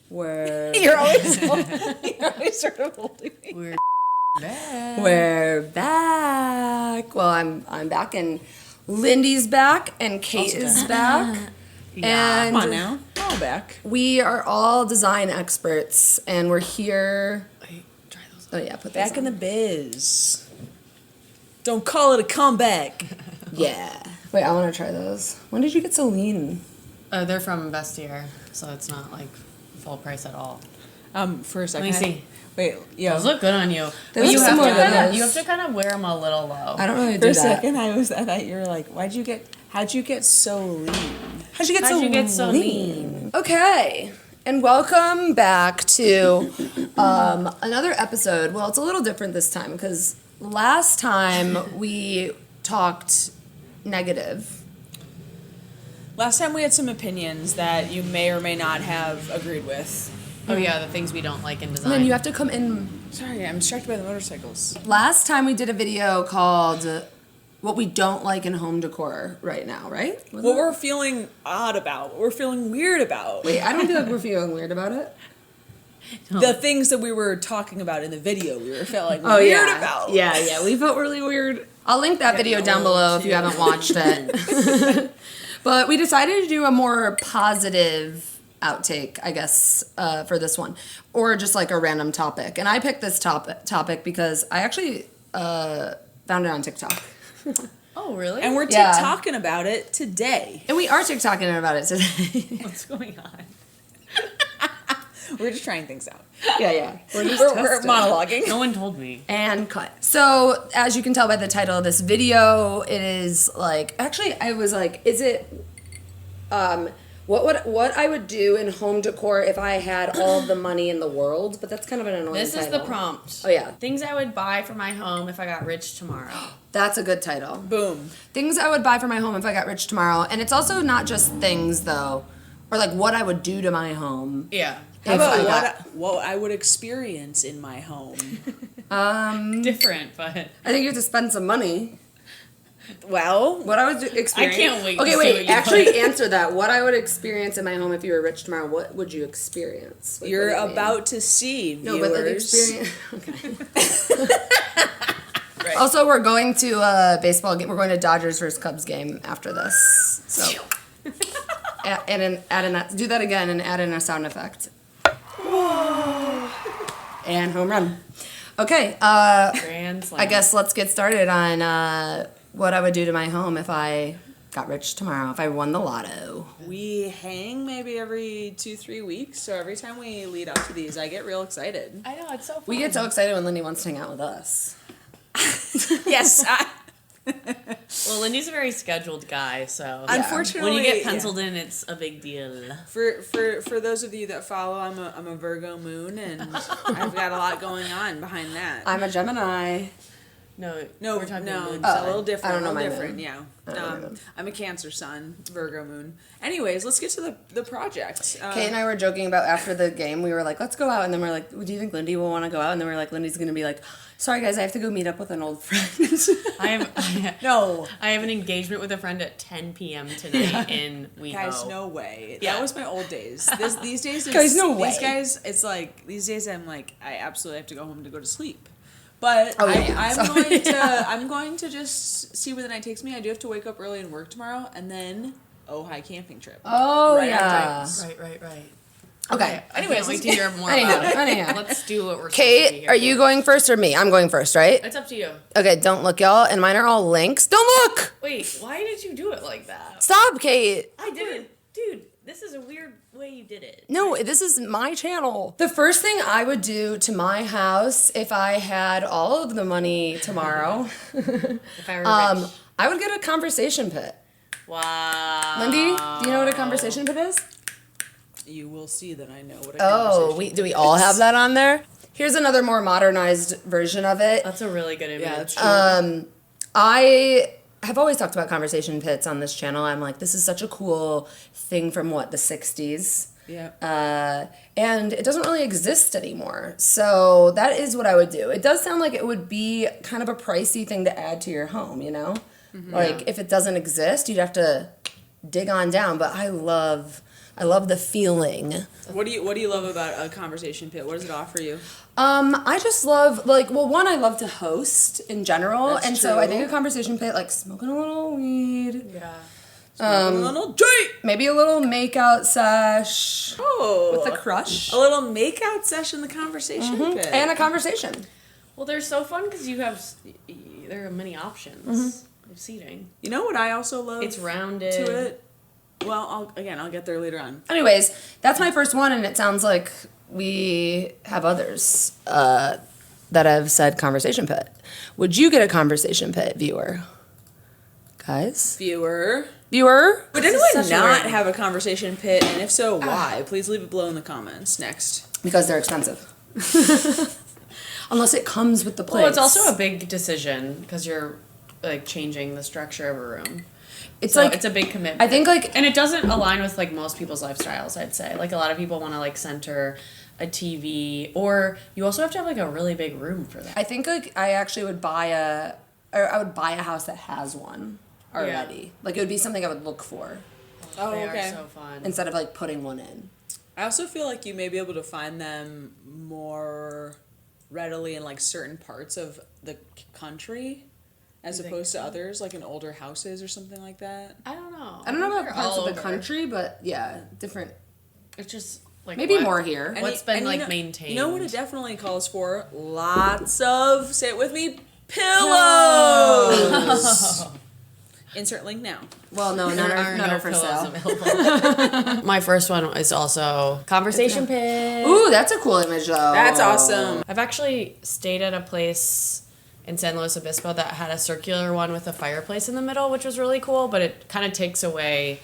You're always sort of holding me. We're back. Well, I'm back, and Lindy's back, and Kate is back. Yeah. And come on now. All back. We are all design experts, and we're here. Wait, try those. Oh yeah, put Back those in on. the biz. Don't call it a comeback. Yeah. Wait, I want to try those. When did you get so lean? They're from Vestiaire, so it's not like full price at all. For a second. Let me see. Wait, yeah. Those look good on you. They But look you have similar to to kinda, this. you have to kind of wear them a little low. I don't really For do a that. second, I thought you were like, how'd you get so lean? How'd you get so lean? Okay, and welcome back to another episode. Well, it's a little different this time because last time we talked negative. Last time we had some opinions that you may or may not have agreed with. Oh yeah, the things we don't like in design. And then you have to come in. Sorry, I'm distracted by the motorcycles. Last time we did a video called what we don't like in home decor right now, right? What we're feeling odd about, what we're feeling weird about. Wait, I don't feel like we're feeling weird about it. The things that we were talking about in the video, we were feeling weird about. Yeah, we felt really weird. I'll link that video down below if you haven't watched it. But we decided to do a more positive outtake, I guess, for this one. Or just like a random topic. And I picked this topic because I actually found it on TikTok. Oh, really? And we're Yeah. TikToking about it today. And we are TikToking about it today. What's going on? We're just trying things out. Yeah. We're testing. monologuing. No one told me. And cut. So, as you can tell by the title of this video, it is like, actually, I was like, is it, what I would do in home decor if I had all the money in the world? But that's kind of an annoying This is title. the prompt. Oh, yeah. Things I would buy for my home if I got rich tomorrow. That's a good title. Boom. Things I would buy for my home if I got rich tomorrow. And it's also not just things, though, or like what I would do to my home. Yeah. How If I about got- what I would experience in my home? Different, but I think you have to spend some money. Well, What I would experience. I can't wait Okay, to see wait. what you Actually, put. answer that. What I would experience in my home if you were rich tomorrow. What would you experience? Like, you're what do you mean? about to see, viewers. No, but like experience. Okay. Right. Also, we're going to a baseball game. We're going to Dodgers versus Cubs game after this. So, do that again and add in a sound effect. And home run. Okay. Grand Slam. I guess let's get started on what I would do to my home if I got rich tomorrow, if I won the lotto. We hang maybe every 2-3 weeks, so every time we lead up to these, I get real excited. I know, it's so fun. We get so excited when Lindy wants to hang out with us. Yes. Well, Lindy's a very scheduled guy, so Unfortunately, when you get penciled in, it's a big deal. For those of you that follow, I'm a Virgo moon, and I've got a lot going on behind that. I'm a Gemini. No, No, we're talking no, moons. it's a little different. I don't know a my little different, moon. yeah. I don't know my moon. I'm a Cancer sun, Virgo moon. Anyways, let's get to the project. Kate and I were joking about after the game, we were like, let's go out. And then we're like, do you think Lindy will want to go out? And then we're like, Lindy's going to be like, sorry guys, I have to go meet up with an old friend. No. I have an engagement with a friend at 10 p.m. tonight in WeHo. Guys, no way. Yeah. That was my old days. These days, it's, Guys, no way. These guys, it's like these days. I'm like, I absolutely have to go home to go to sleep. But Oh, yeah. I'm going to just see where the night takes me. I do have to wake up early and work tomorrow, and then hi camping trip. Oh, Right yeah. after Right. Okay. Anyways, Anyways, wait to hear more Anyhow, about it. anyhow. Let's do what we're supposed to be Kate, here are you for. going first or me? I'm going first, right? It's up to you. Okay, don't look, y'all. And mine are all links. Don't look! Wait, why did you do it like that? Stop, Kate. I didn't. Dude, this is a weird way you did it. No, this is my channel. The first thing I would do to my house if I had all of the money tomorrow, If I were rich. I would get a conversation pit. Wow. Lindy, do you know what a conversation pit is? You will see that I know what. Oh, do we all have that on there? Here's another more modernized version of it. That's a really good image. Yeah, that's true. I have always talked about conversation pits on this channel. I'm like, this is such a cool thing from the 60s. Yeah. And it doesn't really exist anymore. So that is what I would do. It does sound like it would be kind of a pricey thing to add to your home, you know? Like, if it doesn't exist, you'd have to dig on down. But I love I love the feeling. What do you love about a conversation pit? What does it offer you? I just love, like, well, one, I love to host in general. That's and so I true. think a conversation pit, like smoking a little weed. Yeah. A little joint. Maybe a little makeout sesh. Oh, With a crush. A little makeout session, the conversation pit. And a conversation. Well, they're so fun because there are many options of seating. You know what I also love? It's rounded. To it. Well, I'll get there later on. Anyways, that's my first one, and it sounds like we have others that have said conversation pit. Would you get a conversation pit, viewer? Guys? Viewer. Would This is anyone such a not weird- have a conversation pit? And if so, why? Please leave it below in the comments. Next. Because they're expensive. Unless it comes with the place. Well, it's also a big decision because you're like changing the structure of a room. It's So like it's a big commitment. I think like And it doesn't align with like most people's lifestyles, I'd say. Like a lot of people want to like center a TV, or you also have to have like a really big room for that. I think like I actually would buy a house that has one already. Like it would be something I would look for Oh, They okay. are so fun. instead of like putting one in. I also feel like you may be able to find them more readily in like certain parts of the country as You think opposed to so? others, like in older houses or something like that. I don't know. I don't know think about they're parts all of the over. country, but yeah, different. It's just like Maybe what- more here. And What's y- been and like you know, maintained? You know what it definitely calls for? Lots of, say it with me, pillows. Insert link now. Well, no, There none are are no for pillows sale. available. My first one is also conversation pit. Ooh, that's a cool image though. That's awesome. I've actually stayed at a place in San Luis Obispo that had a circular one with a fireplace in the middle, which was really cool, but it kind of takes away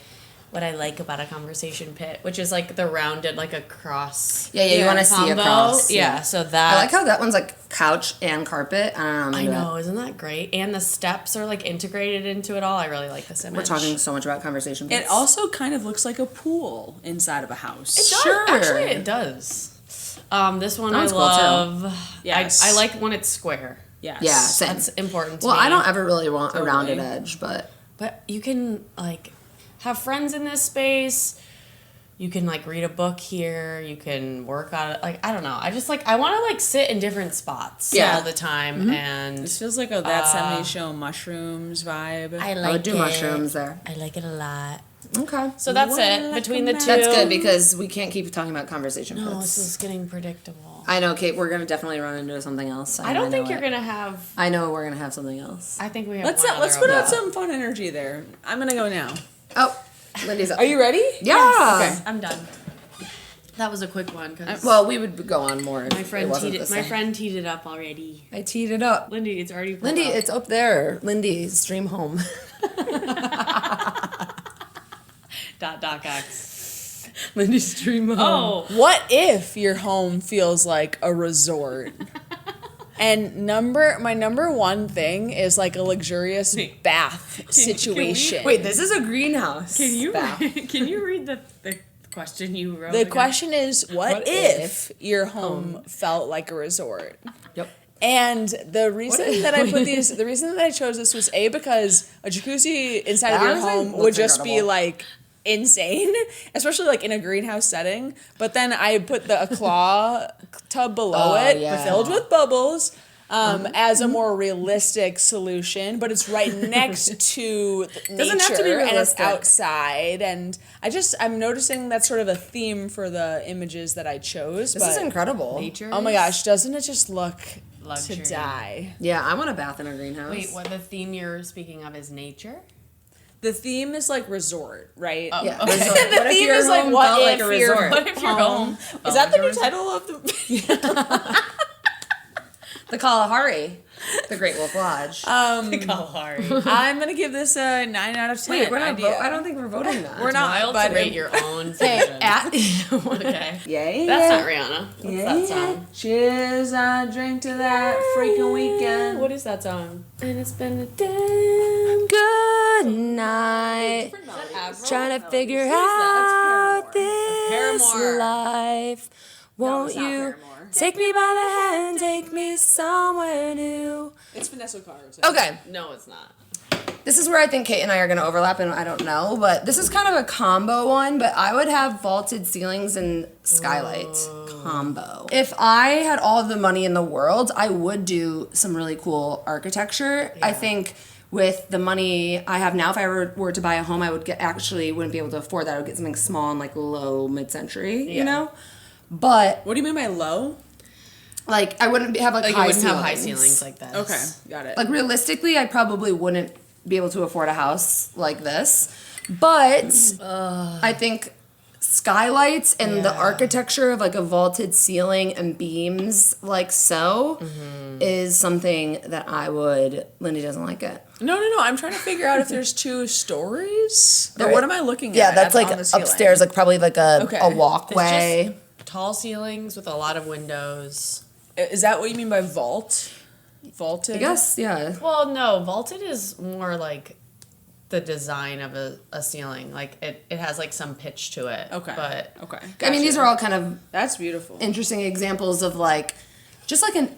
what I like about a conversation pit, which is like the rounded, like a cross. Yeah, you want to see combo. across. Yeah, so that. I like how that one's like couch and carpet. I know, isn't that great? And the steps are like integrated into it all. I really like this image. We're talking so much about conversation pits. It also kind of looks like a pool inside of a house. It does. Sure. Actually, it does. This one That I one's cool, too. love. Yes. I like when it's square. Yes. Yeah, same. That's important to Well, me. I don't ever really want a Totally. rounded edge, but But you can like have friends in this space. You can like read a book here. You can work on it. Like I don't know. I just like I want to like sit in different spots Yeah. all the time, and This feels like a That 70s Show mushrooms vibe. I would do mushrooms there. I like it a lot. Okay. So that's What it like between a the two. That's good because we can't keep talking about conversation No, pits. this is getting predictable. I know, Kate. We're gonna definitely run into something else. I don't think know you're it. gonna have. I know we're gonna have something else. I think we have. Let's one let's other put out over. some fun energy there. I'm gonna go now. Oh, Lindy's up. Are you ready? Yeah. Okay. I'm done. That was a quick one because Well, we would go on more. If my friend it wasn't teed the it. My same. friend teed it up already. I teed it up. Lindy, it's already pulled Lindy, up. it's up there. Lindy, stream home. .docx. Lindy, stream home. Oh, What if your home feels like a resort? And my number one thing is like a luxurious bath situation. Wait, this is a greenhouse. can you bath. can you read the question you wrote? The again? question is, what What if your home felt like a resort? Yep. And the reason if- that the reason that I chose this was because a jacuzzi inside That of your honestly home looks would just be incredible. like insane, especially like in a greenhouse setting. But then I put a claw tub below Oh, it, yeah. filled with bubbles. As a more realistic solution, but it's right next to nature Doesn't have to be and it's realistic. outside, and I'm noticing that's sort of a theme for the images that I chose. This but is incredible. Nature. oh my gosh, doesn't it just look Luxury. to die? Yeah, I want a bath in a greenhouse. Wait, what the theme you're speaking of is nature? The theme is like resort, right? Oh, Yeah. okay. Resort. The What if theme your is like home what felt if like a your resort? What if your home Is that the felt new like a title of the? The Kalahari, the Great Wolf Lodge. Kalahari? I'm gonna give this a 9 out of 10. Wait, we're not. idea. I don't think we're voting that. We're not. Wild but to rate your own Okay, version. at Okay. Yeah, That's not Rihanna. What's that song? Cheers, I drink to that freaking weekend. What is that song? And it's been a damn good night. Trying to figure out this Paramore. life. Won't it's not you Paramore. take me by the hand, take me somewhere new? It's Vanessa Carlton. Okay. No, it's not. This is where I think Kate and I are going to overlap, and I don't know, but this is kind of a combo one, but I would have vaulted ceilings and skylight combo. If I had all of the money in the world, I would do some really cool architecture. Yeah. I think with the money I have now, if I were to buy a home, I would wouldn't be able to afford that. I would get something small and like low mid-century, you know? But What do you mean by low? like I wouldn't have like, Like, high you wouldn't ceilings. have high ceilings like this. Okay, got it. Like realistically, I probably wouldn't be able to afford a house like this. But I think skylights and the architecture of like a vaulted ceiling and beams like so is something that I would. Lindy doesn't like it. No. I'm trying to figure out if there's 2 stories. Or Right. what am I looking at? Yeah, that's like on the ceiling? upstairs, like probably like a Okay. walkway. It's just tall ceilings with a lot of windows. Is that what you mean by vault? Vaulted? I guess, yeah. Well, no, vaulted is more like the design of a ceiling. Like it has like some pitch to it. Okay. But Okay. I mean, these Gotcha. are all kind of That's beautiful. interesting examples of like just like an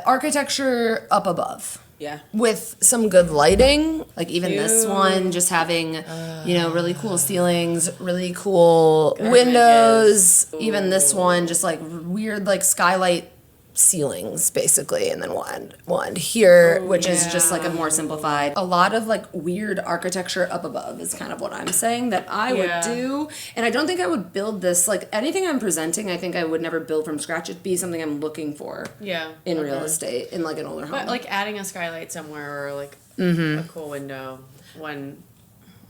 architecture up above. Yeah. With some good lighting, like even this Cute. one, just having, really cool ceilings, really cool windows. Even this one, just like weird, like skylight ceilings, basically. And then one here, which is just like a more simplified. A lot of like weird architecture up above is kind of what I'm saying that I would Yeah. do. And I don't think I would build this, like anything I'm presenting, I think I would never build from scratch. It'd be something I'm looking for yeah. in real estate, in like an older home. But like adding a skylight somewhere or like a cool window when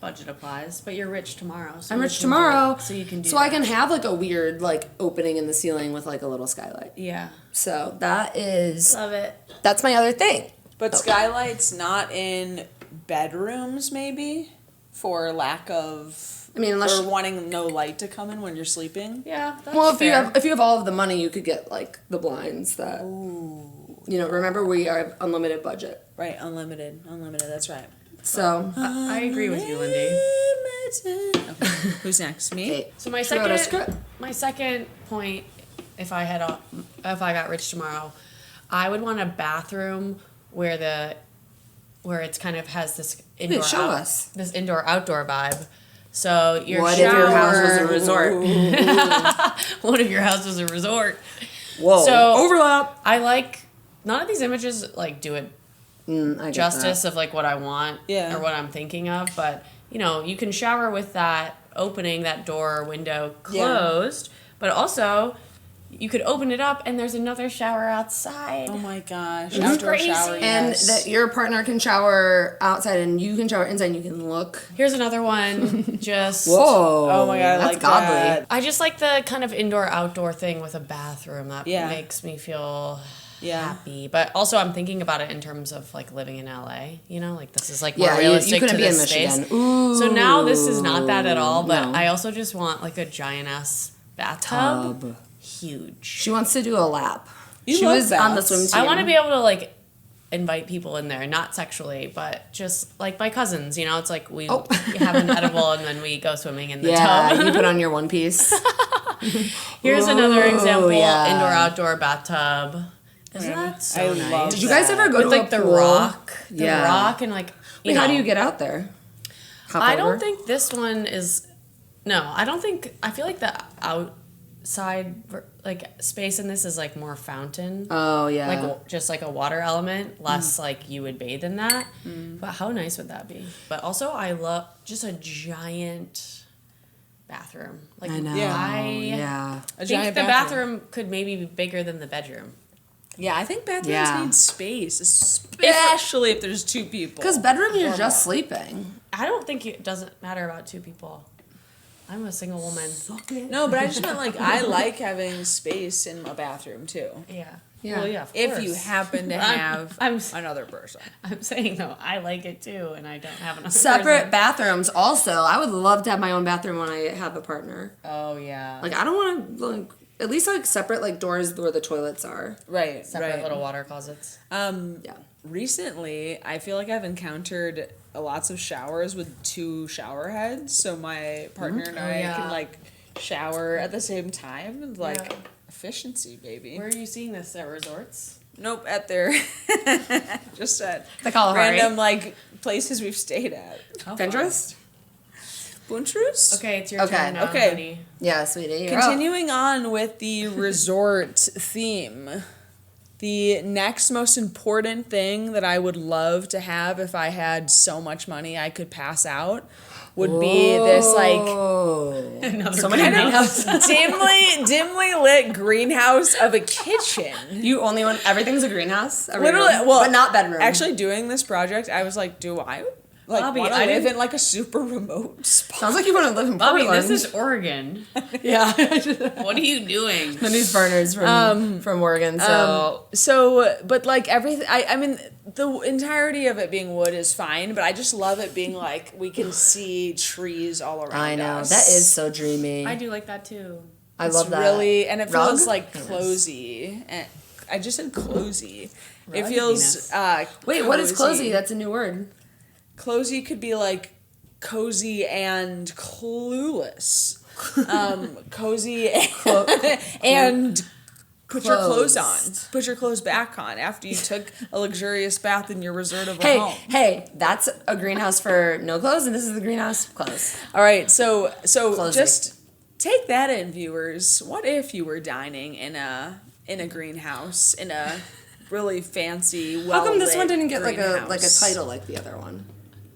budget applies. But you're rich tomorrow. So I'm you rich can do tomorrow, it. So you can do so I that. can have like a weird like opening in the ceiling with like a little skylight. Yeah. So that's Love it. my other thing. But skylights not in bedrooms, maybe? For lack of... I mean, unless or wanting no light to come in when you're sleeping? Yeah. That's well, if fair. you have all of the money, you could get like the blinds that. Remember we are unlimited budget, Right, unlimited, that's right. so I agree with you, Lindy. Okay, who's next? Me? Kate, So my throw it a script. second point, if I got rich tomorrow, I would want a bathroom where it's kind of has this indoor show us. this indoor outdoor vibe. So your What shower, if your house was a resort? what if your house was a resort? Whoa, So overlap. I like none of these images like do it I get justice of like what I want Yeah. or what I'm thinking of, but you can shower with that opening, that door or window closed, but also you could open it up and there's another shower outside. Oh my gosh. It's Outdoor crazy. shower, And yes. that your partner can shower outside and you can shower inside and you can look. Here's another one. Just Whoa. Oh my God, I that's like godly. that. I just like the kind of indoor outdoor thing with a bathroom. That Yeah. makes me feel Yeah. happy. But also I'm thinking about it in terms of like living in LA, like this is like more Yeah, realistic you couldn't to be in this Michigan. space. So now this is not that at all, but No. I also just want like a giant ass bathtub. Tub. Huge. She wants to do a lap. You she love was on the baths. swim team. I want to be able to like invite people in there, not sexually, but just like my cousins, it's like we have an edible and then we go swimming in the tub. you put on your one piece. Here's another example, yeah. indoor outdoor bathtub. Isn't that so I nice? love Did you guys ever go With to like a the pool? rock, Yeah. rock and like How do you get out there? Hop I over? don't think this one is. No, I don't think. I feel like the outside like space in this is like more fountain. Oh yeah. Like just like a water element, less like you would bathe in that. But how nice would that be? But also, I love just a giant bathroom. Like I know. I A think giant the bathroom could maybe be bigger than the bedroom. Yeah, I think bathrooms Yeah. need space, especially if there's 2 people. Because bedroom, you're just sleeping. I don't think it doesn't matter about 2 people. I'm a single woman. No, but I just meant like I like having space in a bathroom too. Yeah. Yeah. Well, yeah. Of If course. you happen to have I'm another person. I'm saying though, I like it too, and I don't have another Separate person. bathrooms. Also, I would love to have my own bathroom when I have a partner. Oh yeah. Like I don't want to like at least like separate like doors where the toilets are. Right, Separate right. little water closet. Yeah. Recently, I feel like I've encountered lots of showers with 2 shower heads, so my partner and I yeah. can like shower at the same time, and like Yeah. efficiency, baby. Where are you seeing this at resorts? Nope, at their just at The Kalahari. random like places we've stayed at. Pinterest? Buntrus? Okay, it's your Okay. turn now, Okay. honey. Yeah, sweetie. You're up. Continuing on with the resort theme, the next most important thing that I would love to have if I had so much money I could pass out would be this like Oh. Another So many greenhouse. dimly lit greenhouse of a kitchen. You only want everything's a greenhouse? Every Literally, room, well, but not bedroom. Actually, doing this project, I was like, do I like Bobby, want to I live didn't- in like a super remote spot? Sounds like you want to live in Bobby, Portland. this is Oregon. yeah. What are you doing? Lindy's burners from Oregon, so But like everything, I mean, the entirety of it being wood is fine, but I just love it being like we can see trees all around I know us. that is so dreamy. I do like that too. I It's love that. really, and it Rug? feels like Yes. cozy. And I just said cozy. It Rug? feels Wait, what is cozy? That's a new word. Cozy could be like cozy and clueless. Cozy and put your clothes on. Put your clothes back on after you took a luxurious bath in your resort of a home. Hey, that's a greenhouse for no clothes, and this is the greenhouse clothes. All right, so Closing. just take that in, viewers. What if you were dining in a greenhouse in a really fancy, well-lit How come this one didn't get like a greenhouse? title like the other one?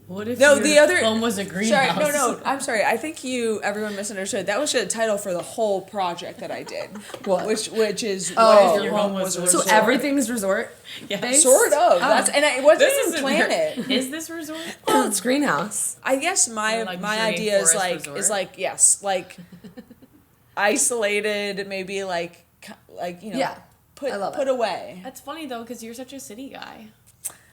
What if No, your the other home was a greenhouse? Sorry, no. I'm sorry. I think everyone misunderstood. That was the title for the whole project that I did. What? Which is Oh. what if your home was a So resort? everything's resort. Yeah. based? Sort of. That's and I wasn't This even isn't plan it. Is this resort? Well, it's greenhouse. I guess my Luxury idea is forest like resort. yes, like isolated, maybe like Yeah, put I love put it. away. That's funny though, because you're such a city guy.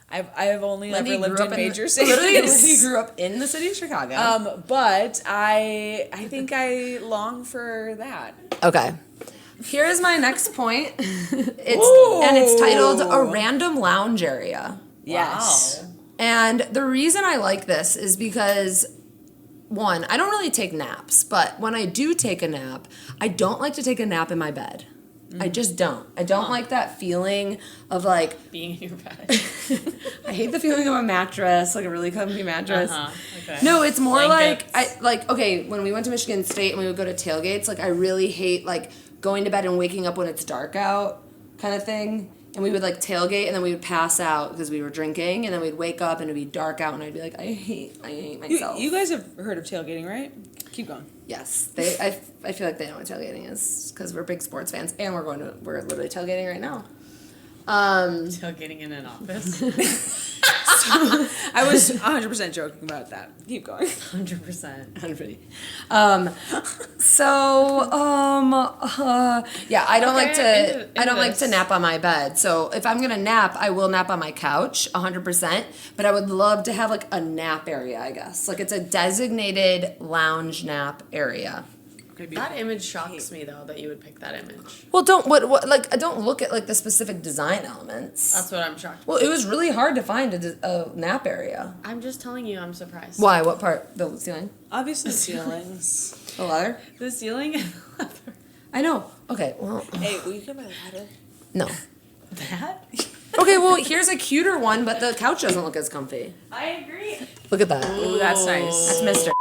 I have only Lindy ever lived grew in up major Literally, Lindy cities. grew up in the city of Chicago. But I think I long for that. Okay. Here is my next point. Ooh. It's titled A Random Lounge Area. Yes. Wow. And the reason I like this is because, one, I don't really take naps, but when I do take a nap, I don't like to take a nap in my bed. I just don't. I don't like that feeling of like, Being in your bed. I hate the feeling of a mattress, like a really comfy mattress. Okay. No, it's more Blankets. okay, when we went to Michigan State and we would go to tailgates, like I really hate like going to bed and waking up when it's dark out kind of thing. And we would like tailgate and then we would pass out because we were drinking and then we'd wake up and it'd be dark out and I'd be like, I hate myself. You guys have heard of tailgating, right? Keep going. Yes, I feel like they know what tailgating is because we're big sports fans and we're literally tailgating right now. Tailgating in an office. I was 100% joking about that. Keep going. 100%. Yeah, I don't like Okay, to. I don't like to nap on my bed. So if I'm gonna nap, I will nap on my couch, 100%. But I would love to have like a nap area. I guess like it's a designated lounge nap area. That image shocks me though that you would pick that image. Well, don't look at like the specific design elements. That's what I'm shocked. Well, it was really hard to find a nap area. I'm just telling you, I'm surprised. Why? What part? The ceiling? Obviously, ceilings. The ladder? The ceiling and the leather. I know. Okay. Well, Hey, will you get my ladder? no. That? Okay. Well, here's a cuter one, but the couch doesn't look as comfy. I agree. Look at that. Ooh, that's nice. That's Mr.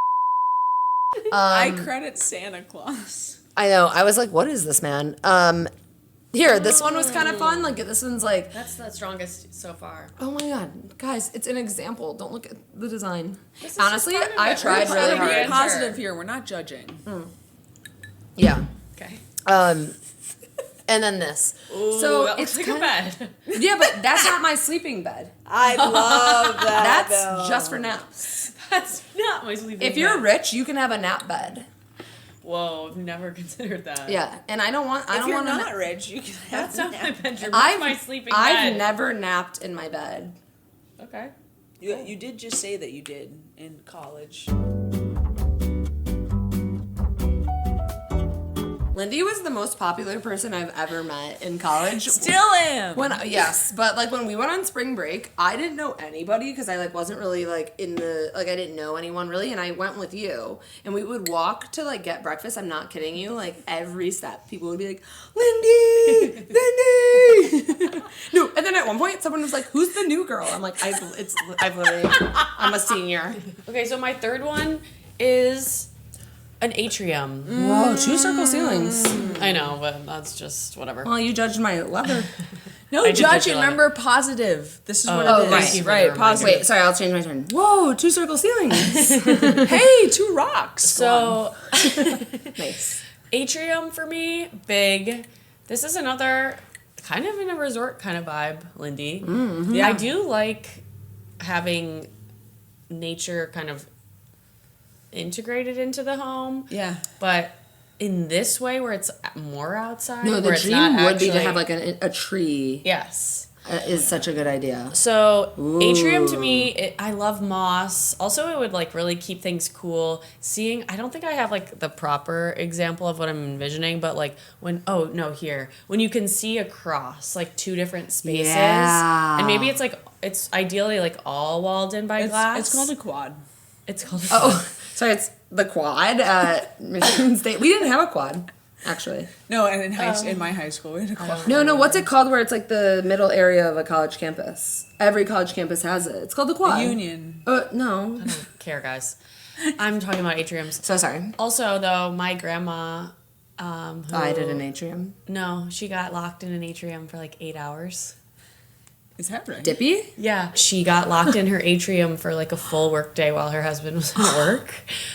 I credit Santa Claus. I know. I was like, what is this, man? Here, this one was kind of fun. Like, this one's like, That's the strongest so far. oh my god, guys, it's an example. Don't look at the design. This is Honestly, just part of I it. tried We're really We're being hard. positive here. We're not judging. Yeah. Okay. And then this. Ooh, So that it's looks like a bed. Yeah, but that's not my sleeping bed. I love that. That's just for naps. That's not my sleeping If you're bed. rich, you can have a nap bed. Whoa, I've never considered that. Yeah, and I don't want. I If don't you're want not rich, you can have That's not my nap. bedroom. That's my sleeping bed. I've never napped in my bed. Okay. You did just say that you did in college. Lindy was the most popular person I've ever met in college. Still am. Yes, but like when we went on spring break, I didn't know anybody because I like wasn't really like I didn't know anyone really, and I went with you, and we would walk to like get breakfast. I'm not kidding you. Like every step, people would be like, Lindy, Lindy. No, and then at one point, someone was like, "Who's the new girl?" I'm like, I'm a senior. Okay, so my third one is an atrium. Whoa, 2 circle ceilings. I know, but that's just whatever. Well, you judged my leather. No judging. Remember, positive. This is what it is. thank you for the Right, reminder. positive. Wait, sorry, I'll change my turn. Whoa, 2 circle ceilings. Hey, 2 rocks. So, Nice. atrium for me, big. This is another kind of in a resort kind of vibe, Lindy. Mm-hmm. Yeah. I do like having nature kind of integrated into the home. Yeah. But in this way where it's more outside. No, where the it's dream not would be to actually- have like a tree. Yes. Is such a good idea. So atrium to me, I love moss. Also, it would like really keep things cool. I don't think I have like the proper example of what I'm envisioning, but like when you can see across like 2 different spaces, Yeah. and maybe it's ideally like all walled in by glass. It's called a quad. It's called. Oh, sorry, it's the quad at Michigan State. We didn't have a quad, actually. No, and in my high school we had a quad. No, what's it called where it's like the middle area of a college campus? Every college campus has it. It's called the quad. The Union. No. I don't care, guys. I'm talking about atriums. So sorry. Also, though, my grandma. Died at an atrium. No, she got locked in an atrium for like 8 hours. Is that right? Dippy? Yeah, she got locked in her atrium for like a full work day while her husband was at work,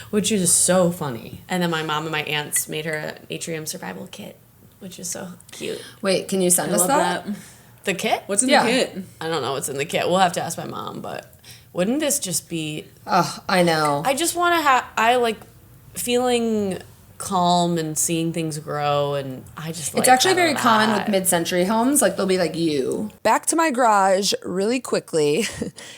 which is so funny. And then my mom and my aunts made her an atrium survival kit, which is so cute. Wait, can you send I us love that? that. The kit? What's in Yeah. the kit? I don't know what's in the kit. We'll have to ask my mom, but wouldn't this just be... Oh, I know. I just want to have... I like feeling calm and seeing things grow, and I just like It's actually that a very common lot. with mid-century homes. Like, they'll be like you. Back to my garage really quickly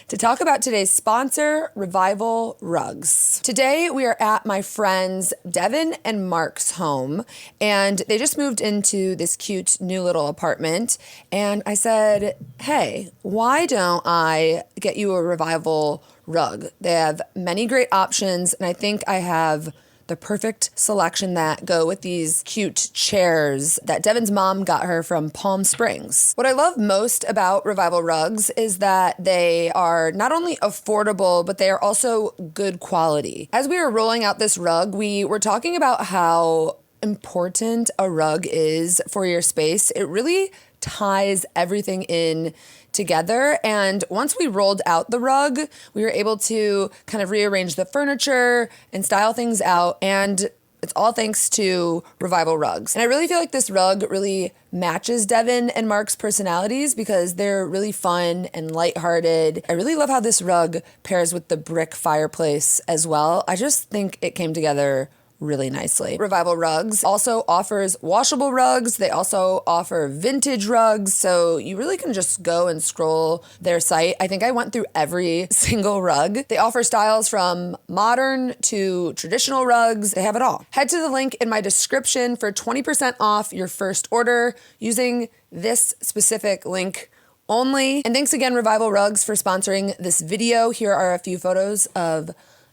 to talk about today's sponsor, Revival Rugs. Today, we are at my friends Devin and Mark's home, and they just moved into this cute new little apartment. And I said, hey, why don't I get you a Revival rug? They have many great options, and I think I have the perfect selection that go with these cute chairs that Devin's mom got her from Palm Springs. What I love most about Revival rugs is that they are not only affordable, but they are also good quality. As we were rolling out this rug, we were talking about how important a rug is for your space. It really ties everything in together. And once we rolled out the rug, we were able to kind of rearrange the furniture and style things out. And it's all thanks to Revival rugs. And I really feel like this rug really matches Devin and Mark's personalities because they're really fun and lighthearted. I really love how this rug pairs with the brick fireplace as well. I just think it came together really nicely. Revival Rugs also offers washable rugs. They also offer vintage rugs. So you really can just go and scroll their site. I think I went through every single rug. They offer styles from modern to traditional rugs. They have it all. Head to the link in my description for 20% off your first order using this specific link only. And thanks again, Revival Rugs, for sponsoring this video. Here are a few photos of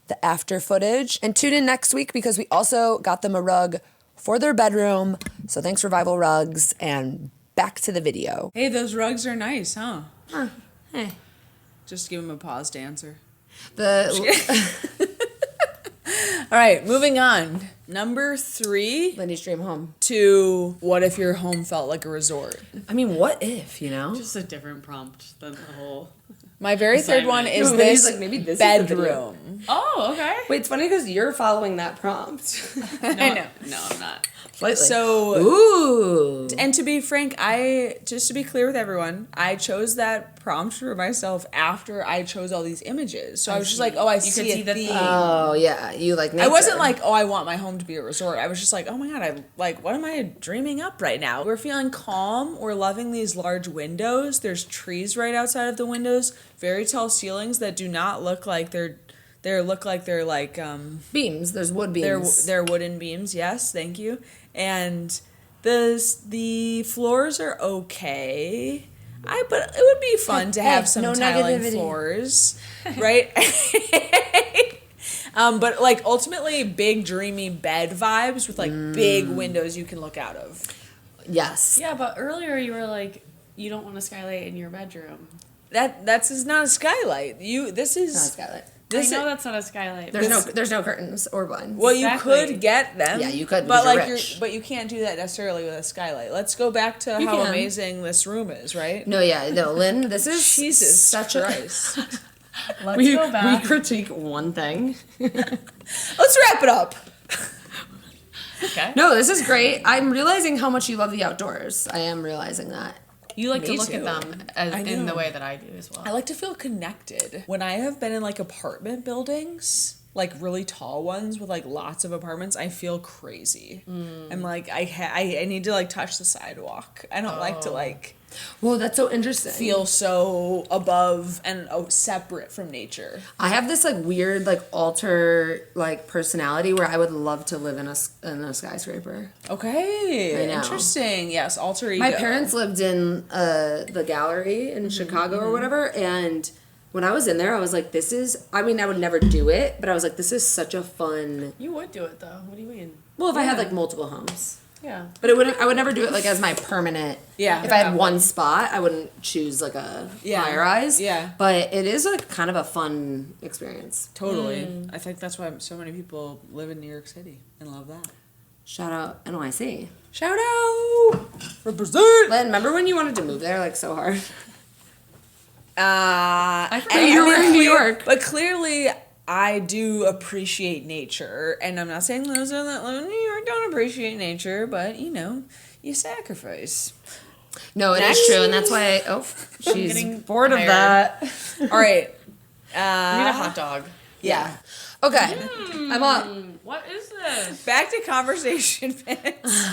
the after footage, and tune in next week because we also got them a rug for their bedroom. So thanks, Revival Rugs, and back to the video. Hey, those rugs are nice, huh? Hey. Just give him a paused answer. The All right, moving on. Number 3 Lindy's dream home. to what if your home felt like a resort? I mean, what if, you know? Just a different prompt than the whole... My very third one Assignment. is No, this, like, maybe this is the video. bedroom. Oh, okay. Wait, it's funny because you're following that prompt. I know. No, I'm not. Slightly. So, Ooh. and to be frank, just to be clear with everyone, I chose that prompt for myself after I chose all these images. So I was just like, oh, I see could see a the theme. theme. Oh, yeah. You like nature. I wasn't like, oh, I want my home to be a resort. I was just like, oh my God, what am I dreaming up right now? We're feeling calm. We're loving these large windows. There's trees right outside of the windows. Very tall ceilings that do not look like they're beams. There's wood beams. They're wooden beams, yes, thank you. and the floors are okay. But it would be fun to have some tiling floors, right? But like ultimately big dreamy bed vibes with like big windows you can look out of. Yes. Yeah, but earlier you were like, you don't want a skylight in your bedroom. That's not a skylight. This is Not a skylight. I know that's not a skylight. There's no curtains or blinds. Well, Exactly. you could get them. Yeah, you could, but because like you're rich. but you can't do that necessarily with a skylight. Let's go back to how can. amazing this room is, right? No, Lynn, this is Jesus such Christ. Let's go back. We critique one thing. Let's wrap it up. Okay. No, this is great. I'm realizing how much you love the outdoors. I am realizing that. You like to Me look too. at them in the way that I do as well. I like to feel connected. When I have been in like apartment buildings, like really tall ones with like lots of apartments, I feel crazy. I'm like I need to like touch the sidewalk. I don't like to like Well, that's so interesting. feel so above and separate from nature. I have this like weird like alter like personality where I would love to live in a skyscraper. Okay, I know. interesting. Yes, alter ego. My parents lived in the gallery in Chicago or whatever, and when I was in there, I was like, this is, I mean, I would never do it, but I was like, this is such a fun, You would do it though. What do you mean? well, if I had like multiple homes. Yeah. But I would never do it like as my permanent. Yeah. If I had one spot, I wouldn't choose like a high rise. Yeah. But it is like kind of a fun experience. Totally. I think that's why so many people live in New York City and love that. Shout out NYC. Shout out! Represent! Len, remember when you wanted to move there like so hard? I forgot you were in New York. But clearly, I do appreciate nature. And I'm not saying those that live in New York don't appreciate nature, but, you sacrifice. No, it is true, and that's why. She's getting bored of tired. that. All right. I need a hot dog. Yeah. Okay. I'm up. What is this? Back to conversation pits.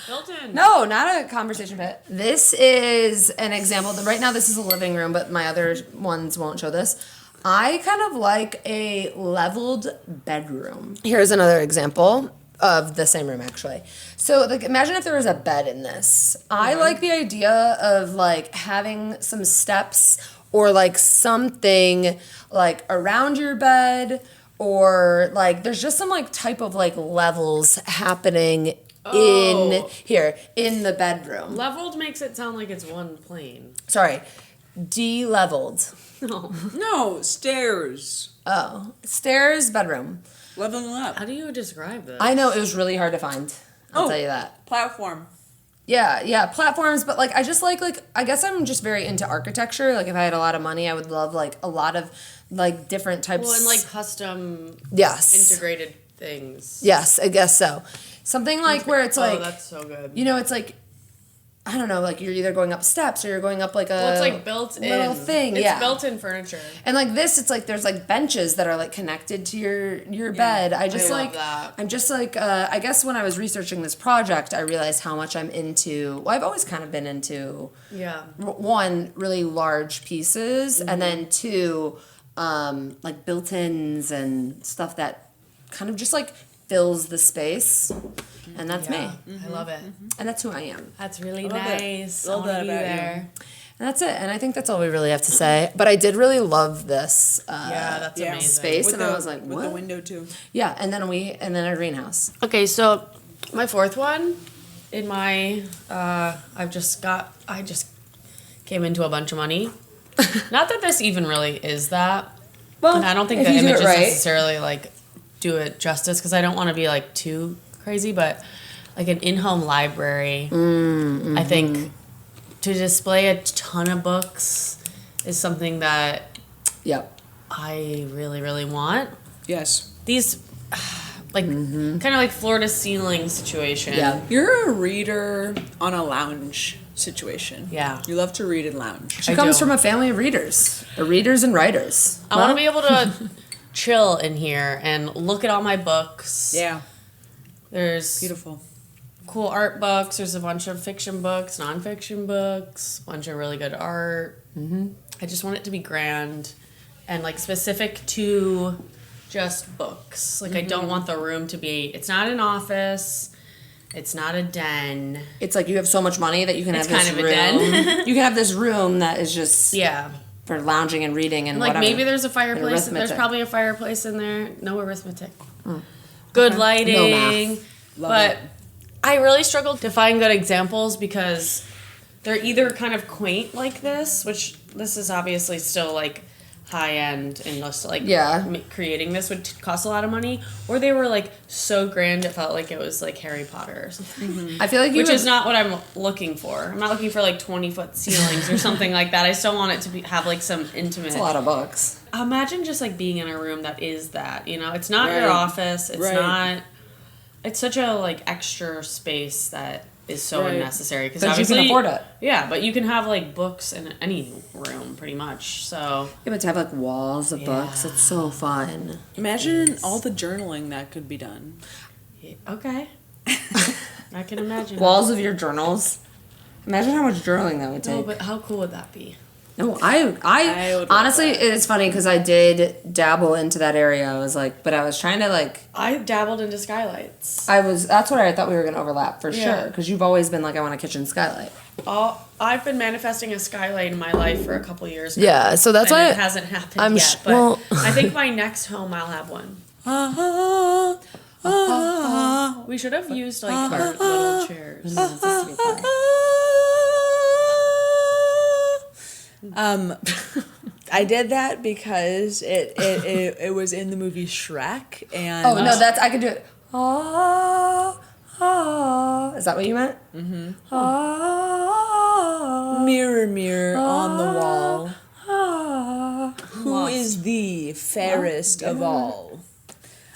Built in. No, not a conversation pit. This is an example. Right now, this is a living room, but my other ones won't show this. I kind of like a leveled bedroom. Here's another example of the same room, actually. So, like, imagine if there was a bed in this. I like the idea of, like, having some steps or, like, something, like, around your bed, or, like, there's just some, like, type of, like, levels happening in the bedroom. Leveled makes it sound like it's one plane. Sorry, de-leveled. No. No, stairs. Oh, stairs, bedroom. Leveling up. How do you describe this? I know, it was really hard to find. I'll tell you that. Platform. Yeah, platforms, but like I just like I guess I'm just very into architecture. Like if I had a lot of money, I would love like a lot of like different types. Well, and like custom yes, integrated things. yes, I guess so. Something like where it's like, that's so good. it's like, I don't know, like you're either going up steps or you're going up like a Well, it's like built in. little thing. It's built-in furniture. And like this, it's like there's like benches that are like connected to your bed. I just love like that. I'm just like I guess when I was researching this project, I realized how much I'm into. Well, I've always kind of been into. Yeah. One, really large pieces, and then two, like built-ins and stuff that kind of just like fills the space, and that's me, I love it. and that's who I am. That's really love it. nice. Love I want that to be about you. there. And that's it. And I think that's all we really have to say. But I did really love this Yeah, that's Yeah. amazing. space, and I was like, with what? the window too. Yeah, and then a greenhouse. Okay, so my fourth one in my I just came into a bunch of money. Not that this even really is that. Well, And I don't think if the you do it images right. necessarily like do it justice because I don't want to be like too crazy, but like an in-home library. I think to display a ton of books is something that Yep. I really, really want. Yes. These like kind of like floor to ceiling situation. Yeah. You're a reader on a lounge situation. Yeah. You love to read and lounge. She I comes do. from a family of readers and writers. I want to be able to chill in here and look at all my books. Yeah. There's Beautiful. cool art books. There's a bunch of fiction books, nonfiction books, a bunch of really good art. I just want it to be grand and like specific to just books. Like I don't want the room to be. It's not an office. It's not a den. It's like you have so much money that you can It's have this kind of a room. den. You can have this room that is just Yeah. for lounging and reading and Like whatever. maybe there's a fireplace. There's arithmetic. probably a fireplace in there. No arithmetic. Good lighting. No math. Love it. I really struggled to find good examples because they're either kind of quaint like this, which this is obviously still like high end and just like creating this would cost a lot of money, or they were like so grand it felt like it was like Harry Potter or something. I feel like which is not what I'm looking for. I'm not looking for like 20-foot ceilings or something like that. I still want it to have like some intimate. It's a lot of books. Imagine just like being in a room that is that, you know, it's not your Right. office. It's Right. not. It's such a like extra space that is so Right. unnecessary because But you obviously can afford it. Yeah, but you can have like books in any room pretty much. So Yeah, but to have like walls of books, it's so fun. Imagine all the journaling that could be done. yeah, okay, I can imagine. Walls of your journals. Imagine how much journaling that would take. no, but how cool would that be? No, I would love honestly, that. it's funny because I did dabble into that area. I was like, but I was trying to like, I dabbled into skylights. that's what I thought we were gonna overlap for Yeah. sure. Because you've always been like, I want a kitchen skylight. I've been manifesting a skylight in my life for a couple years now. Yeah, so that's and why it hasn't happened I'm yet. But I think my next home I'll have one. We should have used like our little chairs. I did that because it was in the movie Shrek, and Oh no, that's I could do it. Is that what you meant? Mm-hmm. mirror, mirror on the wall, who is the fairest of all?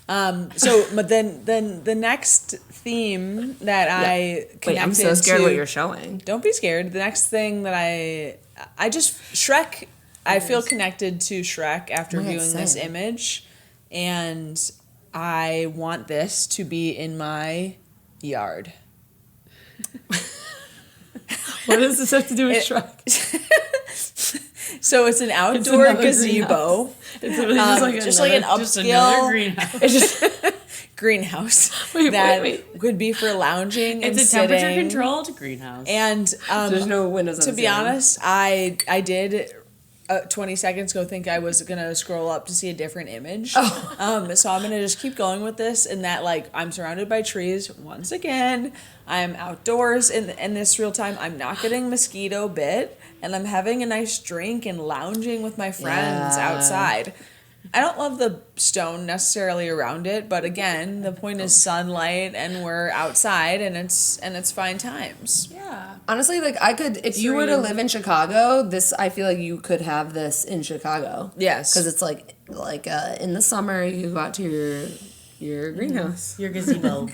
But then the next theme that I connected Wait, I'm so scared to, what you're showing. Don't be scared. The next thing that I just Shrek. I feel connected to Shrek after Oh my God, viewing this same. image, and I want this to be in my yard. What does this have to do with It- Shrek? So it's an outdoor another gazebo. It's really just like just like an just another upscale greenhouse. It's just greenhouse that could be for lounging and It's a sitting. temperature controlled greenhouse. And There's no windows on to the be ceiling. honest, I did 20 seconds ago think I was gonna scroll up to see a different image. So I'm gonna just keep going with this, and that like I'm surrounded by trees once again. I'm outdoors in this real time. I'm not getting mosquito bit, and I'm having a nice drink and lounging with my friends Yeah. outside. I don't love the stone necessarily around it, but again, the point is sunlight, and we're outside, and it's fine times. yeah. Honestly, like I could, if you were to live in Chicago, I feel like you could have this in Chicago. Yes, Because it's like in the summer you go out to your greenhouse. Your gazebo.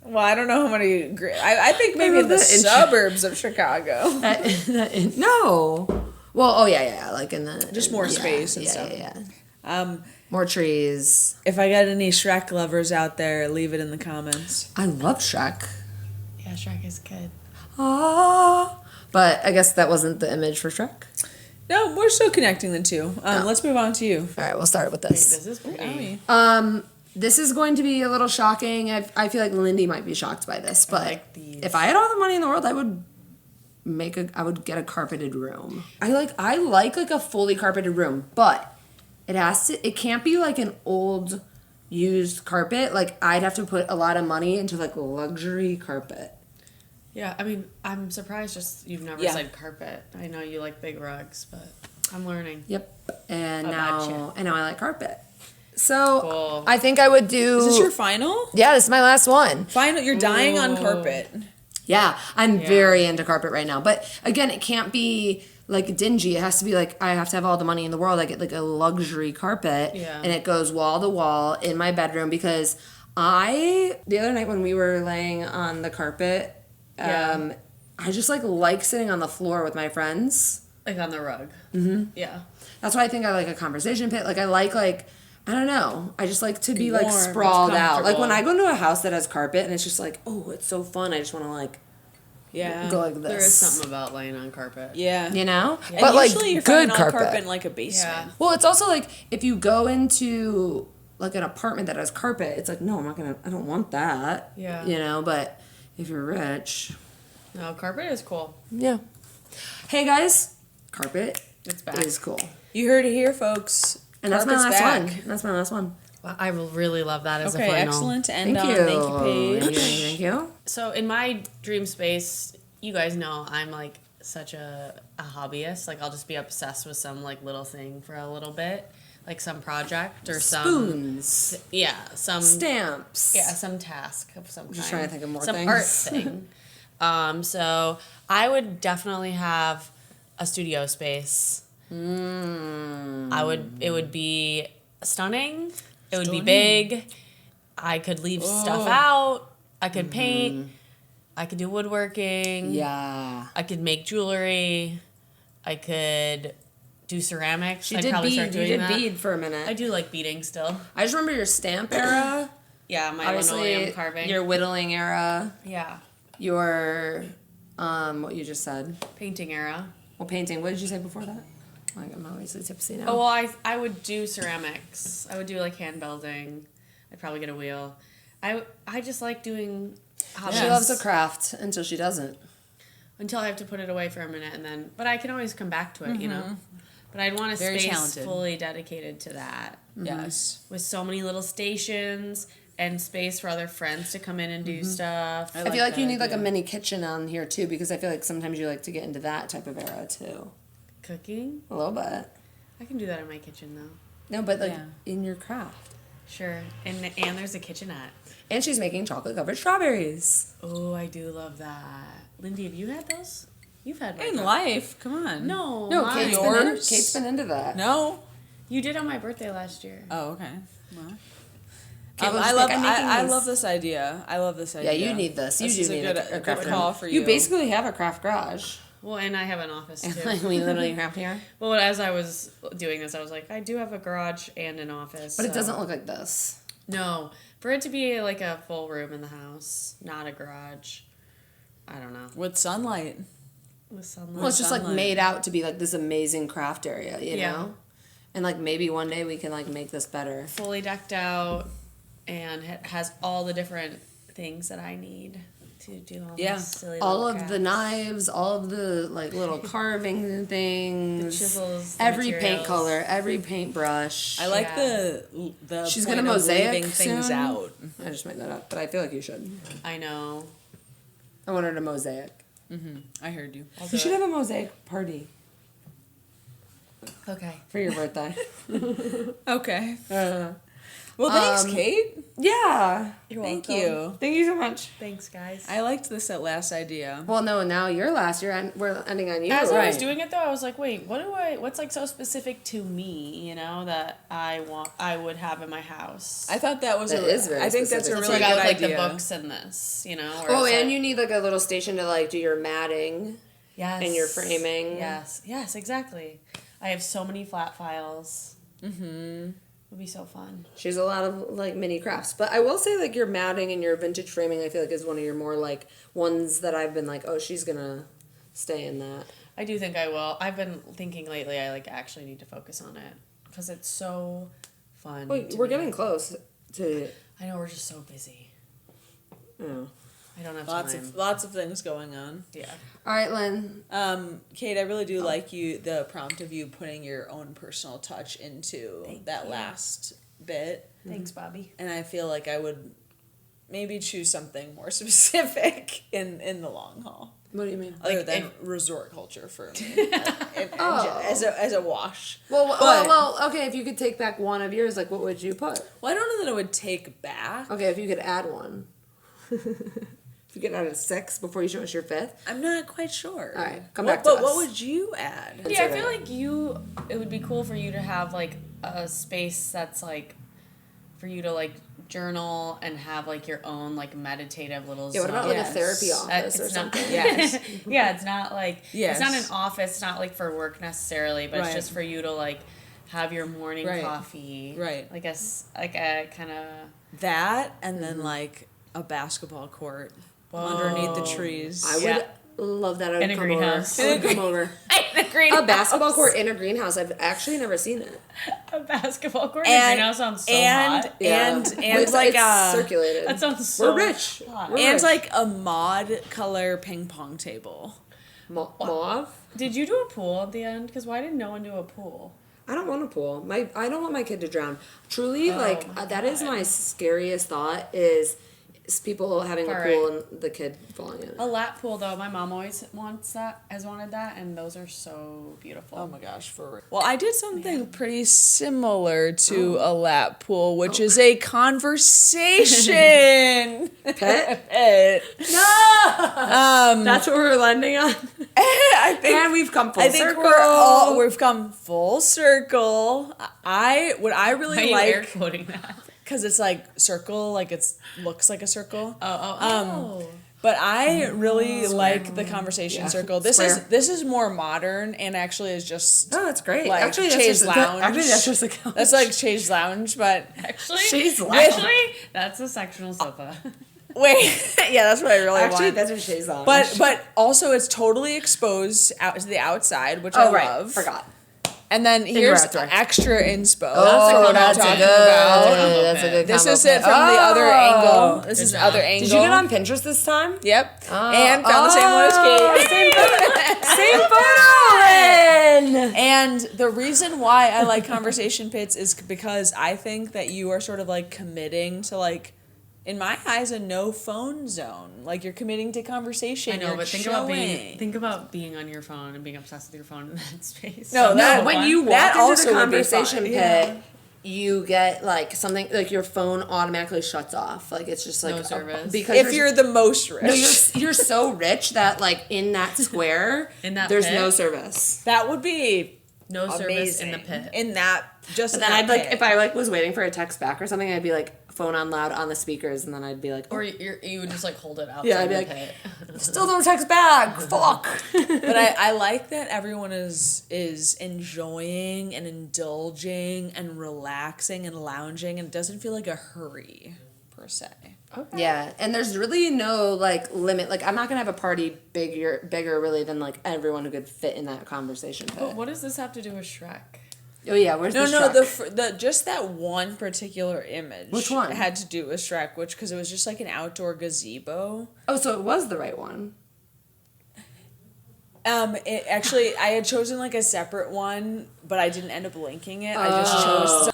well, I don't know how many. I think maybe in the suburbs of Chicago. No. Well, oh yeah, like in the Just more space and stuff. Yeah. Um, More trees. if I got any Shrek lovers out there, leave it in the comments. I love Shrek. Yeah, Shrek is good. But I guess that wasn't the image for Shrek. No, we're still connecting the two. Let's move on to you. All right, we'll start with this. This is pretty. This is going to be a little shocking. I feel like Lindy might be shocked by this, but like these. if I had all the money in the world, I would get a carpeted room. I like a fully carpeted room, but it can't be like an old used carpet. Like I'd have to put a lot of money into like luxury carpet. Yeah, I mean, I'm surprised just you've never Yeah. said carpet. I know you like big rugs, but I'm learning. Yep. And About now I like carpet. So Cool. I think I would do. Is this your final? Yeah, this is my last one. Final? You're dying on carpet. Yeah, I'm very into carpet right now. But again, it can't be like dingy. It has to be like I have to have all the money in the world. I get like a luxury carpet, Yeah. and it goes wall to wall in my bedroom because the other night when we were laying on the carpet, I just like sitting on the floor with my friends. Like on the rug. Mm-hmm. Yeah. That's why I think I like a conversation pit. Like I like I don't know. I just like to be like Warm. It's sprawled out. Like when comfortable. I go into a house that has carpet and it's just like, oh, it's so fun. I just want to like Yeah. go like this. There is something about laying on carpet. Yeah. You know? And But like usually you're good finding all carpet. in like a basement. Yeah. Well, it's also like if you go into like an apartment that has carpet, it's like, no, I don't want that. Yeah. You know, but if you're rich. No, carpet is cool. Yeah. Hey guys, carpet It's back. is cool. You heard it here, folks. And that's my Carpet's last back. one. That's my last one. Well, I will really love that as a Okay, final. excellent to end Thank on. you. Thank you, Paige. Thank you. So in my dream space, you guys know I'm like such a hobbyist. Like I'll just be obsessed with some like little thing for a little bit, like some project or Spoons. some Stamps. some task of some kind. just trying to think of more some things. art thing. So I would definitely have a studio space. It would be stunning. It would be big. I could leave stuff out. I could paint. I could do woodworking. Yeah. I could make jewelry. I could do ceramics. You did bead for a minute. I do like beading still. I just remember your stamp era. Yeah, my Obviously, linoleum carving. your whittling era. Yeah, Your, what you just said. painting era. Well, painting. What did you say before that? Like, I'm obviously tipsy now. Oh, well, I would do ceramics. I would do like hand building. I'd probably get a wheel. I just like doing hobbies. She loves a craft until she doesn't. Until I have to put it away for a minute and then, but I can always come back to it, you know. But I'd want a Very space talented. fully dedicated to that. Yes. With so many little stations and space for other friends to come in and do stuff. I feel like you need like a mini kitchen on here too, because I feel like sometimes you like to get into that type of era too. Cooking? A little bit. I can do that in my kitchen though. No, but like Yeah. in your craft. Sure. And there's a kitchenette. And she's making chocolate covered strawberries. Oh, I do love that. Lindy, have you had those? You've had In one. life, come on. No, No, mine. Kate's been into that. No? You did on my birthday last year. Oh, okay. Well. Caitlin's I like, love "I'm making I these." love this idea. I love this idea. Yeah, you need this. You This do is need a a good craft room. call for you. You basically have a craft garage. Well, and I have an office too. Like we literally craft here. Well, as I was doing this, I was like, I do have a garage and an office. But it so- doesn't look like this. No. For it to be like a full room in the house, not a garage. I don't know. With sunlight. With sunlight. Well, it's just like Sunlight. made out to be like this amazing craft area, you Yeah. know? And like maybe one day we can like make this better. Fully decked out and has all the different things that I need to do all Yeah. these silly All little of the crafts. knives, all of the like little carving things, The chisels, the every paint materials. color, every paintbrush. I like Yeah. the She's point gonna of mosaic leaving things soon. out. I just made that up, but I feel like you should. I know. I want her to mosaic. I heard you. I'll do You should it. have a mosaic party Okay. for your birthday. Okay. Well, thanks, Kate. Yeah. You're Thank welcome. you. Thank you so much. Thanks, guys. I liked this at last idea. Well, no, now you're last. We're ending on you. As I was Right. doing it though, I was like, wait, what's like so specific to me, you know, that I would have in my house. I thought that was That is very I think that's a specific. So really I got good like idea. the books and this, you know. where Oh, it's and like- you need like a little station to like do your matting. yes, and your framing. Yes, exactly. I have so many flat files. Mm-hmm. It would be so fun. She has a lot of like mini crafts, but I will say like your matting and your vintage framing, I feel like is one of your more like ones that I've been like, oh, she's gonna stay in that. I do think I will. I've been thinking lately I like actually need to focus on it because it's so fun. Wait, to we're me. getting close to. I know we're just so busy. Oh. I don't have Lots time. of lots of things going on. Yeah. All right, Lynn. Kate, I really do like the prompt of you putting your own personal touch into that last bit. Thanks, Bobby. And I feel like I would maybe choose something more specific in the long haul. What do you mean? Other Like, than resort culture for me. As a wash. Well, okay. If you could take back one of yours, like what would you put? Well, I don't know that I would take back. Okay, if you could add one. If you could add a 6 before you show us your 5th. I'm not quite sure. All right, come back to But us. what would you add? Yeah, I feel like it would be cool for you to have like a space that's like for you to like journal and have like your own like meditative little Yeah, what about zone. like a therapy office It's or not- something? Yes. Yeah, it's not like Yes. it's not an office, it's not like for work necessarily, but Right. it's just for you to like have your morning Right. coffee. Right. Like a kind of That and then like a basketball court underneath the trees. I would Yeah. love that. I would In a come greenhouse. over. I would come over. I greenhouse. A basketball court in a greenhouse. I've actually never seen it. A basketball court in a greenhouse sounds so hot. And it's like circulated. That sounds so We're rich. hot. We're and rich. like a mod color ping pong table. Mauve? Did you do a pool at the end? Because why did no one do a pool? I don't want a pool. I don't want my kid to drown. Truly, that is my scariest thought is people having a pool and the kid falling in it. A lap pool, though. My mom always has wanted that, and those are so beautiful. Oh my gosh, for real. Well, I did something pretty similar to a lap pool, which is a conversation Pet? No! That's what we're landing on. I think, and we've come full I think circle. we've come full circle. What I really Why are you like, air quoting that? because it's like circle, like looks like a circle. Oh. But I really like the conversation circle. This is more modern and actually is just that's great. like Actually, Chaise Lounge. that's just a couch. That's like Chaise Lounge, but Actually, that's a sectional sofa. wait, yeah, that's what I really want. that's a Chaise Lounge. But also it's totally exposed out to the outside, which I love. Forgot. And then here's outdoor. extra inspo. That's a good. That's a good. This combo is it pit. from the other angle. This Good is job. other angle. Did you get on Pinterest this time? Yep. And found the same one as Kate. Same photo. And the reason why I like conversation pits is because I think that you are sort of like committing to like, in my eyes, a no phone zone. Like you're committing to conversation. I know, you're but think about being on your phone and being obsessed with your phone in that space. No, that when you walk that into also the would be conversation fun. pit, you get like something like your phone automatically shuts off. Like it's just like No service. because If you're the most rich, no, you're so rich that like in that square there's pit? no service. that would be No service amazing. in the pit. In that, just But in then that I'd like pit. if I like was waiting for a text back or something, I'd be like phone on loud on the speakers, and then I'd be like, Or you would just like hold it outside Yeah, I'd be the like, pit. still don't text back. Fuck. But I like that everyone is enjoying and indulging and relaxing and lounging, and it doesn't feel like a hurry per se. Okay. Yeah, and there's really no like limit. Like I'm not gonna have a party bigger really than like everyone who could fit in that conversation pit. But what does this have to do with Shrek? Oh yeah, where's the Shrek? the just that one particular image. Which one? Had to do with Shrek, because it was just like an outdoor gazebo. Oh, so it was the right one. It actually, I had chosen like a separate one, but I didn't end up linking it. I just chose.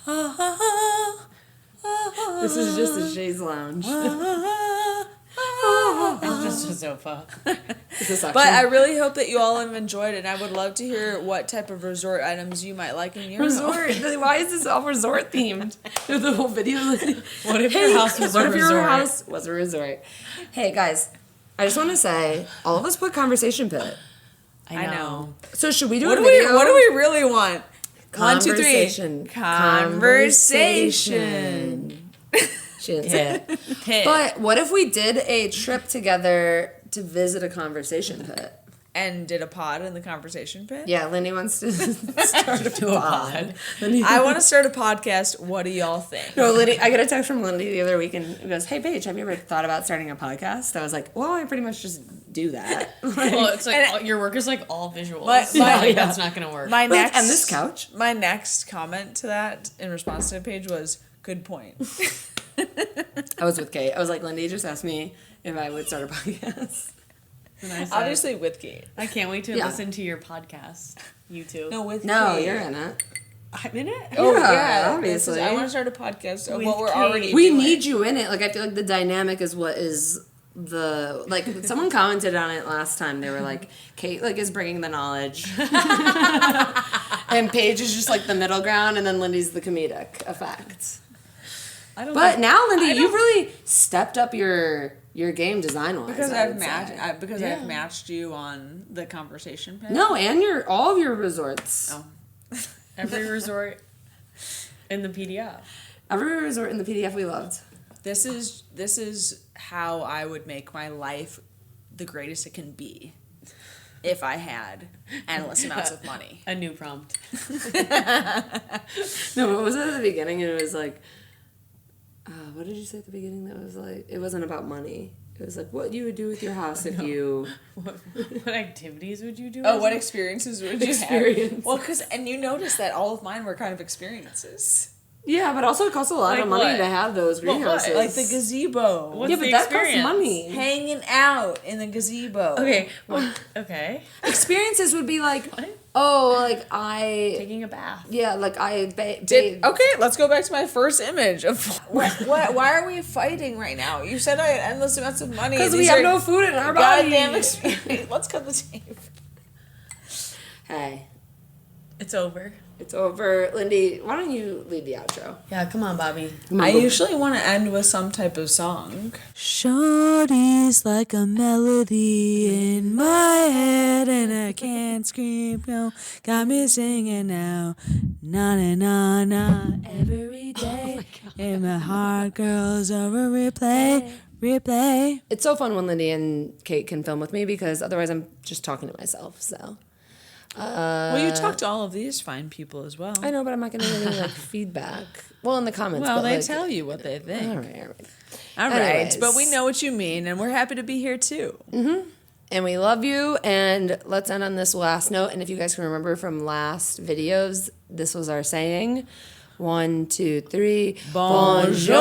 This is just a Chaise Lounge. It's just a sofa. But I really hope that you all have enjoyed it, and I would love to hear what type of resort items you might like in your home. resort. Why is this all resort themed? The whole video. What if your house was What a if your resort? house was a resort? Hey guys, I just want to say all of us put conversation pit. I know. So should we do What a do we video? What do we really want? 1, 2, 3. Conversation. Conversation. She didn't say it. Pit. But what if we did a trip together to visit a conversation pit? And did a pod in the conversation pit. Yeah, Lindy wants to start a pod. I want to start a podcast. What do y'all think? No, Lindy. I got a text from Lindy the other week, and it goes, "Hey, Paige, have you ever thought about starting a podcast?" I was like, "Well, I pretty much just do that." Well, it's like your work is like all visuals. That's not gonna work. My next and this couch. My next comment to that in response to the page was, "Good point." I was with Kate. I was like, Lindy just asked me if I would start a podcast. And I said, Obviously with Kate. I can't wait to listen to your podcast. You too. No, with No, Kate. you're in it. I'm in it. Oh Yeah, yeah, obviously. I want to start a podcast of With what we're Kate. already We doing. need you in it. Like I feel like the dynamic is what is the like. Someone commented on it last time. They were like, Kate like is bringing the knowledge, and Paige is just like the middle ground, and then Lindy's the comedic effect. But now, Lindy, you've really stepped up your game design wise. because I I've would say. I've matched you on the conversation pit. No, and all of your resorts. Oh. Every resort in the PDF. Every resort in the PDF we loved. This is how I would make my life the greatest it can be if I had endless amounts of money. A new prompt. No, what was it at the beginning? It was like, what did you say at the beginning? That was like, it wasn't about money. It was like what you would do with your house if you. What activities would you do? Oh, what experiences would you Experience. have? Well, and you noticed that all of mine were kind of experiences. Yeah, but also it costs a lot of money to have those greenhouses. Like the gazebo. What's yeah, but the that experience? costs money. Hanging out in the gazebo. Okay. Okay. Experiences would be like, What? like I. Taking a bath. Yeah, like I Okay, let's go back to my first image of why are we fighting right now? You said I had endless amounts of money. Because we have no food in our body. Goddamn experience. Let's cut the tape. Hey, It's over. it's over. Lindy, why don't you lead the outro? Yeah, come on, Bobby. I usually want to end with some type of song. Shorty's like a melody in my head and I can't scream, no. Got me singing now. Na na na na every day. And my heart girls over replay. It's so fun when Lindy and Kate can film with me because otherwise I'm just talking to myself. So. Well, you talk to all of these fine people as well. I know, but I'm not going to get any feedback. Well, in the comments. Well, but they tell you what they think. All right. All right, Anyways. but we know what you mean, and we're happy to be here too. Mm-hmm. And we love you. And let's end on this last note. And if you guys can remember from last videos, this was our saying. 1, 2, 3. Bonjour.